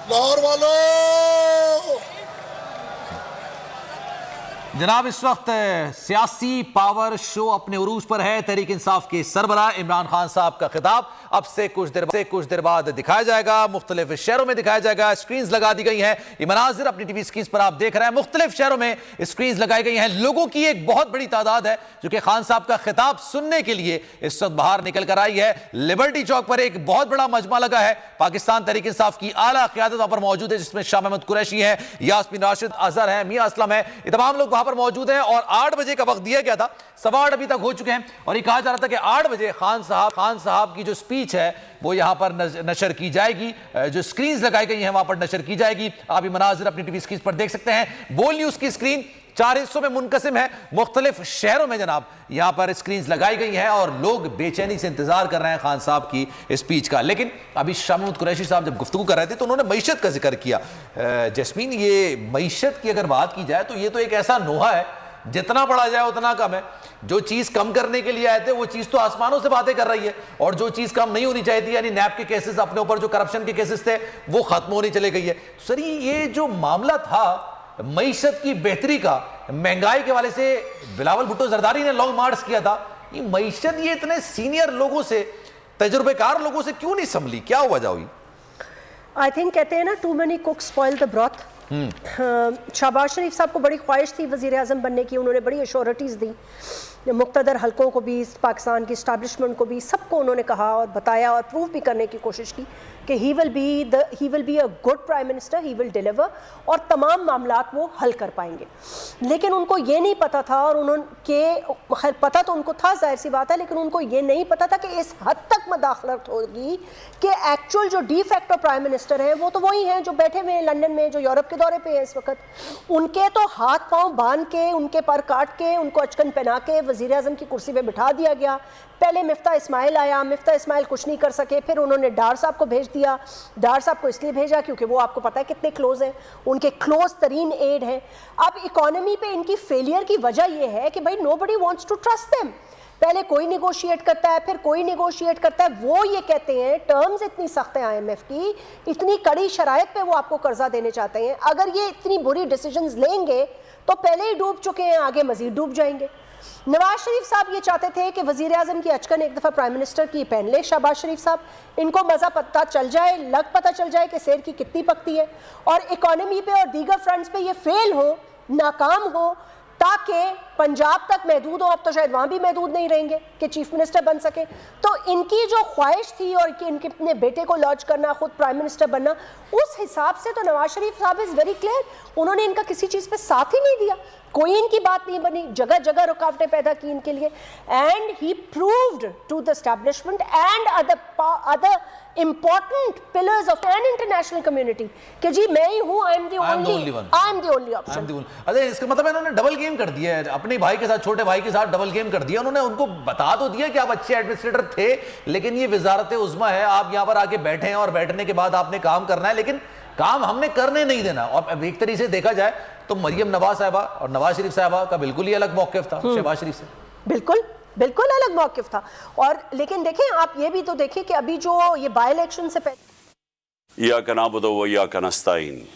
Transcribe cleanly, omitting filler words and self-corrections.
लाहौर वालों, जनाब इस वक्त सियासी पावर शो अपने उरूज पर है। तहरीक इंसाफ के सरबराह इमरान खान साहब का खिताब अब से कुछ देर बाद दिखाया जाएगा, मुख्तलिफ शहरों में दिखाया जाएगा। स्क्रीन लगा दी गई हैं, ये मनाजिर अपनी टीवी स्क्रीन पर आप देख रहे हैं। मुख्तलिफ शहरों में स्क्रीन लगाई गई हैं। लोगों की एक बहुत बड़ी तादाद है जो कि खान साहब का खिताब सुनने के लिए इस वक्त बाहर निकल कर आई है। लिबर्टी चौक पर एक बहुत बड़ा मजमा लगा है। पाकिस्तान तहरीक इंसाफ की आला क़यादत वहां पर मौजूद है, जिसमें शाह महमूद कुरैशी है, यास्मीन राशिद अजहर है, मियां असलम है, ये तमाम लोग वहां पर मौजूद हैं। और 8 बजे का वक्त दिया गया था, 8:15 अभी तक हो चुके हैं और ये कहा जा रहा था कि 8 बजे खान साहब की जो स्पीच है वो यहां पर नशर की जाएगी, जो स्क्रीन लगाई गई हैं वहां पर नशर की जाएगी। आप ये मनाजिर अपनी टीवी स्क्रीन पर देख सकते हैं। बोल न्यूज की स्क्रीन 4 हिस्सों में मुनकसिम है। मुख्तलिफ शहरों में जनाब यहां पर स्क्रीन लगाई गई हैं और लोग बेचैनी से इंतजार कर रहे हैं खान साहब की स्पीच का। लेकिन अभी शाह महमूद कुरैशी साहब जब गुफ्तगू कर रहे थे तो उन्होंने मईशत का जिक्र किया। जैस्मीन, ये मईशत की अगर बात की जाए तो ये तो एक ऐसा नोहा है, जितना बढ़ा जाए उतना कम है। जो चीज कम करने के लिए आए थे वो चीज तो आसमानों से बातें कर रही है, और जो चीज कम नहीं होनी चाहिए थी, यानी नैब के केसेस अपने ऊपर जो करप्शन के केसेस थे वो खत्म होने चले गई है। सर, ये जो मामला था मईशत की बेहतरी का, महंगाई के वाले से बिलावल भुट्टो जरदारी ने लॉन्ग मार्च किया था, ये मईशत ये इतने सीनियर लोगों से, तजुर्बेकार लोगों से क्यों नहीं संभली? क्या वजह हुई? आई थिंक कहते हैं ना, too many cooks spoil the broth. Shehbaz Sharif साहब को बड़ी ख्वाहिश थी वज़ीर आज़म बनने की, उन्होंने बड़ी अश्योरिटीज़ दी मुक़्तदर हलकों को भी, पाकिस्तान की इस्टेब्लिशमेंट को भी, सबको उन्होंने कहा और बताया और प्रूव भी करने की कोशिश की कि he will be a good prime minister, he will deliver, और तमाम मामलात वो हल कर पाएंगे। लेकिन उनको ये नहीं पता था, और उन्होंने पता तो उनको था, जाहिर सी बात है, लेकिन उनको ये नहीं पता था कि इस हद तक मदाखलत होगी कि एक्चुअल जो डी फैक्टो प्राइम मिनिस्टर हैं वो तो वही हैं जो बैठे हुए हैं लंदन में, जो यूरोप के दौरे पे है इस वक्त। उनके तो हाथ पांव बांध के, उनके पर काट के, उनको अचकन पहना के वज़ीर आज़म की कुर्सी पे बिठा दिया गया। पहले मिफ्ता इस्माइल आया, मिफ्ता इस्माइल कुछ नहीं कर सके, फिर उन्होंने डार साहब को भेज दिया। डार साहब को इसलिए भेजा क्योंकि वो आपको पता है कितने क्लोज हैं, उनके क्लोज तरीन एड हैं। अब इकोनॉमी पे इनकी फेलियर की वजह यह है कि भाई nobody wants to trust them. पहले कोई निगोशिएट करता है, फिर कोई निगोशिएट करता है। वो ये कहते हैं टर्म्स इतनी सख्त है IMF की, इतनी कड़ी शराइत पे वो आपको कर्जा देने चाहते हैं, अगर ये इतनी बुरी डिसीजंस लेंगे तो पहले ही डूब चुके हैं, आगे मजीद डूब जाएंगे। नवाज शरीफ साहब ये चाहते थे कि वजीर आजम की अचकन एक दफ़ा प्राइम मिनिस्टर की पहन ले शहबाज शरीफ साहब, इनको मज़ा पता चल जाए, पता चल जाए कि सेर की कितनी पकती है, और इकोनॉमी पे और दीगर फ्रंट्स पे ये फेल हो, नाकाम हो, ताकि पंजाब तक महदूद हो। अब तो शायद वहाँ भी महदूद नहीं रहेंगे कि चीफ मिनिस्टर बन सके। तो इनकी जो ख्वाहिश थी और कि इनके अपने बेटे को लॉन्च करना, खुद प्राइम मिनिस्टर बनना, उस हिसाब से तो नवाज शरीफ साहब इज़ वेरी क्लियर, उन्होंने इनका किसी चीज़ पे साथ ही नहीं दिया, कोई इनकी बात नहीं बनी, जगह जगह रुकावटें पैदा की इनके लिए। And he proved to the establishment and other important pillars of an international community कि जी मैं ही हूँ, I am the only option। अरे इसका मतलब इन्होंने डबल गेम कर दिया है अपने भाई के साथ, छोटे भाई के साथ डबल गेम कर दिया। उन्होंने उनको बता तो दिया कि आप अच्छे एडमिनिस्ट्रेटर थे, लेकिन ये वजारत उज़्मा है, आप यहाँ पर आके बैठे हैं और बैठने के बाद आपने काम करना है, लेकिन काम हमने करने नहीं देना। और एक तरीके से देखा जाए तो मरियम नवाज साहबा और नवाज शरीफ साहबा का बिल्कुल ही अलग मौक़िफ़ था शहबाज शरीफ से, बिल्कुल अलग मौक़िफ़ था। और लेकिन देखें, आप ये भी तो देखें कि अभी जो ये बाई इलेक्शन से पहले इय्याका नअबुदु व इय्याका नस्तईन।